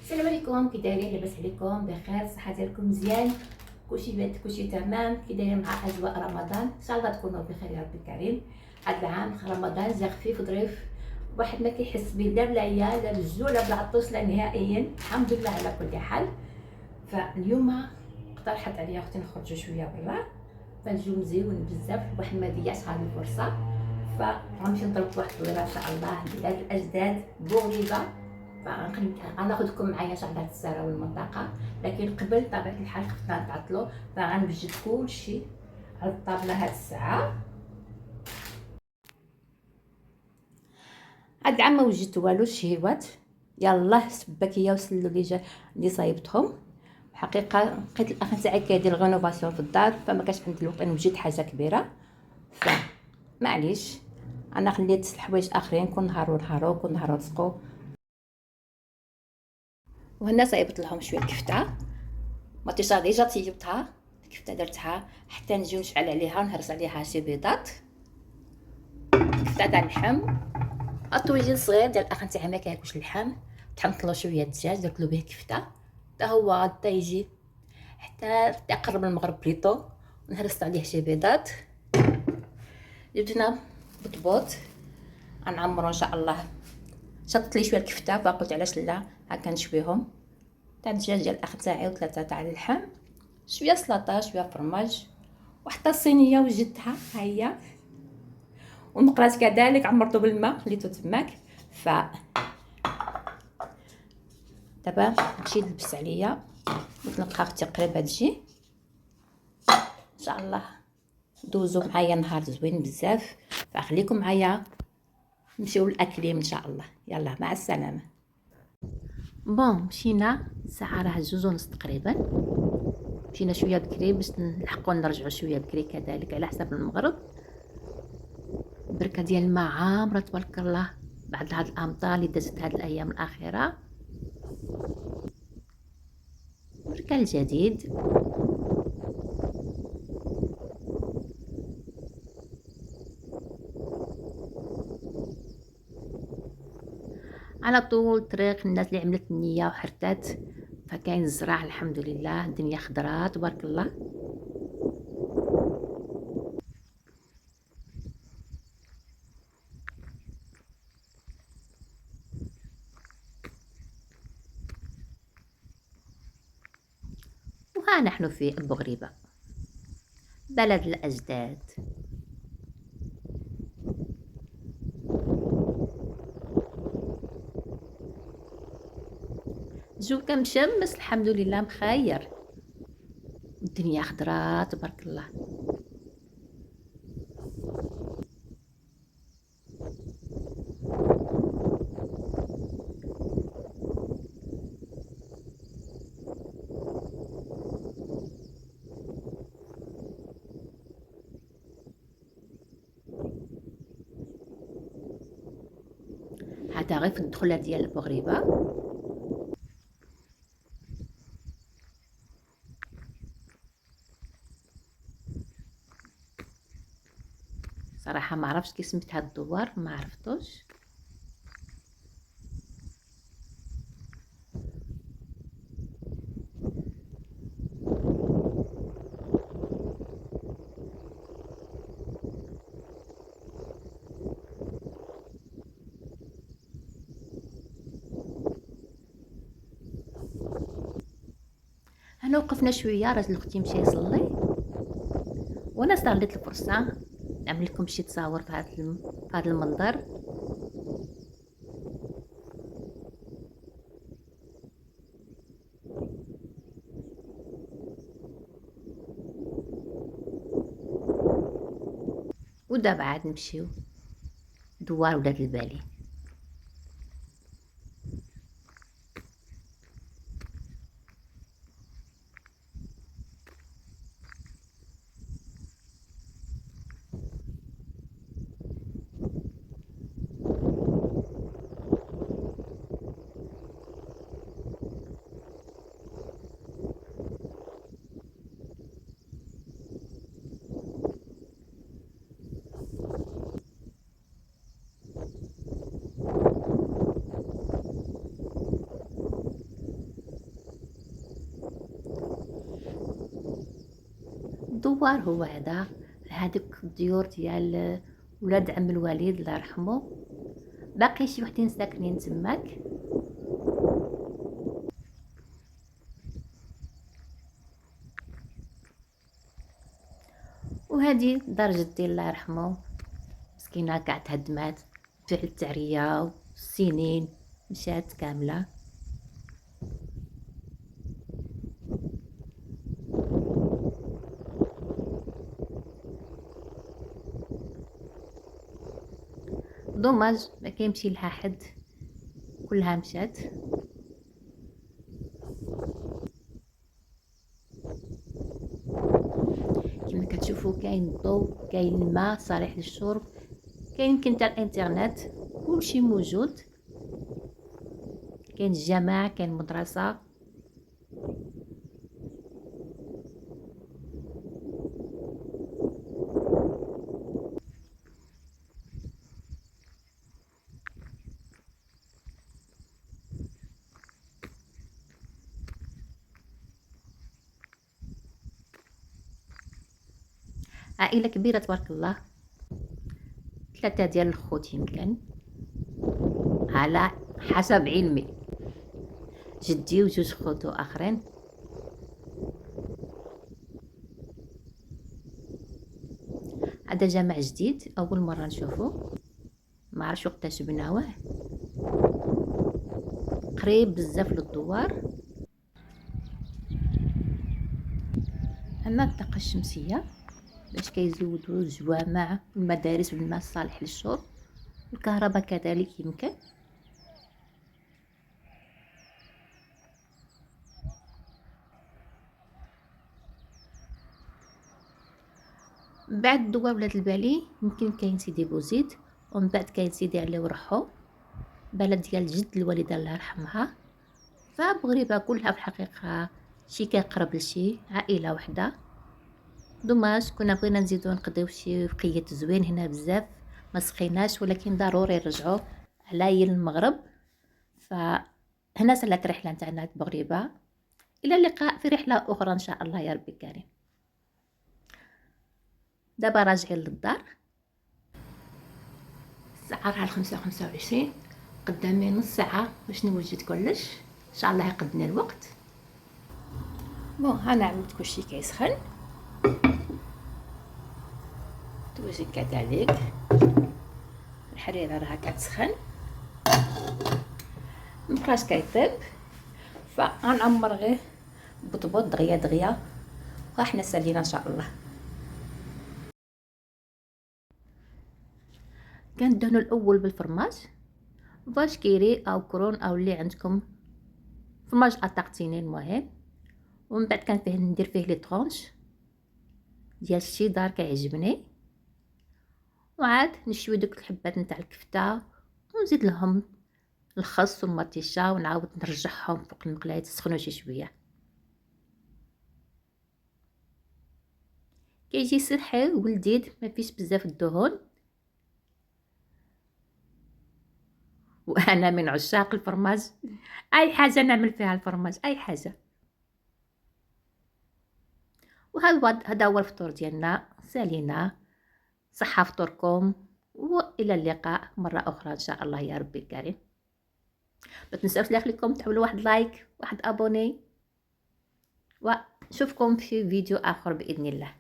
السلام عليكم، كي دايرين؟ لاباس عليكم؟ بخير؟ الصحه ديالكم مزيان؟ كلشي تمام؟ كي دايرين مع اجواء رمضان؟ ان شاء الله تكونوا بخير يا ربي الكريم. هذا العام رمضان جا خفيف ظريف، واحد ما كيحس به لا بالعيا لا بالجوع لا بالعطش لا نهائيا، الحمد لله على كل حال. فاليوم اقترحت عليا اختي نخرجوا شويه برا، فالجو مزيون بزاف، واحد ما ضيعش هذه الفرصه، فغنمشي نضرب واحد الطويره ان شاء الله بلاد الاجداد بوغيبه. فغناخذكم معايا شعلات الساره والمنطقه، لكن قبل طبيعه الحال خفنا نتعطلوا، فغنوجد كلشي على الطابله هاد الساعه. هاد العام ما وجدت والو، الشهيوات يلاه سباكيه وسلوا لي جا اللي صايبتهم. حقيقه لقيت الاخ تاعي كيدير غينوفاسيون في الدار، فما كانش عندي الوقت نوجد حاجه كبيره، فمعليش انا خليت الحوايج اخرين كل نهار ونهارو كل نهار رزقو. وهنا صايبت لهم شويه الكفته، ما تيشا ديجا طيبتها الكفته، درتها حتى نجيو نشعل عليها ونهرس عليها شي بيضات. كفته تاع اللحم، الطويجين صغير ديال الاخ تاعي ما كياكلش اللحم، طحنت له شويه الدجاج درت له به كفته، حتى هو غدا يجي حتى يقرب المغرب بليطو، ونهرست عليه شي بيضات. جبت هنا بطبوط غنعمرو ان شاء الله. شطت لي شويه الكفته فقلت علاش لا، هكا نشويهم. تاع الدجاج ديال الاخ تاعي وثلاثه تاع اللحم، شويه سلطه شويه فرماج، وحتى الصينيه وجدتها ها هي، والمقلاص كذلك عمرته بالماء خليته تماك. ف دابا هادشي لبس عليا، نتلقى اختي قريبه تجي ان شاء الله. دوزو معايا نهار زوين بزاف، فخليكم معايا نمشيو للاكليم ان شاء الله. يلا مع السلامه. بون مشينا، الساعه راه 2:30 تقريبا، مشينا شويه بكري باش نلحقوا نرجعوا شويه بكري كذلك على حساب المغرب. بركه ديال الماء عامره تبارك الله بعد هاد الامطار اللي دازت هاد الايام الاخيره. بركه الجديد. على طول طريق الناس اللي عملت النيه وحرتات، فكاين الزراع الحمد لله، الدنيا خضراء تبارك الله. وها نحن في ابو غريبه، بلد الاجداد. جو كان مشمس الحمد لله مخير، الدنيا خضراء تبارك الله. هذا غير في الدخله ديال بوغريبه. صراحه ما عرفتش كي سميت هاد الدوار، ما عرفتوش. هنا وقفنا شويه، راجل اختي مشى يصلي، وانا استغليت الفرصه نعمل لكم شي تصاور في هذا المنظر. ودابا عاد نمشيو دوار ولاد البالي. الدوار هو هذا، هذوك الديور ديال ولاد عم الوالد الله يرحمه، باقي شي وحدين ساكنين تماك. وهذه دار جدي الله يرحمه، مسكينه كاع تهدمات فعل التعريه والسنين مشات كامله. دوماج ما كيمشي لها حد، كلها مشات. كما كتشوفوا كاين الضوء، كاين الماء صالح للشرب، كاين يمكن حتى الانترنت، كلشي موجود. كاين الجامع، كاين المدرسه. عائله كبيره تبارك الله، 3 ديال الخوت يمكن على حسب علمي، جدي وجوج خوتو اخرين. هذا جامع جديد اول مره نشوفه، ما عرفتش وقتاش بناوه، قريب بزاف للدوار. هنا الطاقه الشمسيه باش كيزودوا الجوامع والمدارس بالماء الصالح للشرب، الكهرباء كذلك يمكن. بعد دوار ولاد البالي يمكن كاين سيدي بوزيد، ومن بعد كاين سيدي علي ورحو، بلد ديال جد الوالده الله يرحمها. فبغريبه كلها في الحقيقه شي كيقرب لشي، عائله وحده. دوماج كنا بغينا نزيدو نقضيو شي وقيت زوين هنا بزاف، ما سقيناش، ولكن ضروري نرجعو على يل المغرب. فهنا سالت رحله نتاعنا بغريبه، الى اللقاء في رحله اخرى ان شاء الله يا ربي الكريم. دابا راجعين للدار، الساعه راه 5:25، قدامي نص ساعه باش نوجد كلش، ان شاء الله يقدني الوقت. بون انا عملت كلشي كيسخن، توجد كذلك، الحريره راها كتسخن، المقراش كيطيب، فغنعمر غير بطبوط دغيا دغيا وحنا سالينا ان شاء الله. كندهنو الاول بالفرماج، فاش كيري او كرون او اللي عندكم، فرماج اطاقتيني المهم. ومن بعد ندير فيه لي طرونش ديال الشيدار كيعجبني، وعاد نشوي دوك الحبات نتاع الكفته ونزيد لهم الخس والمطيشه، ونعاود نرجعهم فوق المقلايه يسخنوا شي شويه. كيجي صحي ولذيذ، ما فيش بزاف الدهون، وانا من عشاق الفرماج، اي حاجه نعمل فيها الفرماج، اي حاجه. وهذا هو الفطور ديالنا، سالينا صحه فطوركم، والى اللقاء مره اخرى ان شاء الله يا ربي الكريم. ما تنساوش لكم تعملوا واحد لايك، واحد ابوني، ونشوفكم في فيديو اخر باذن الله.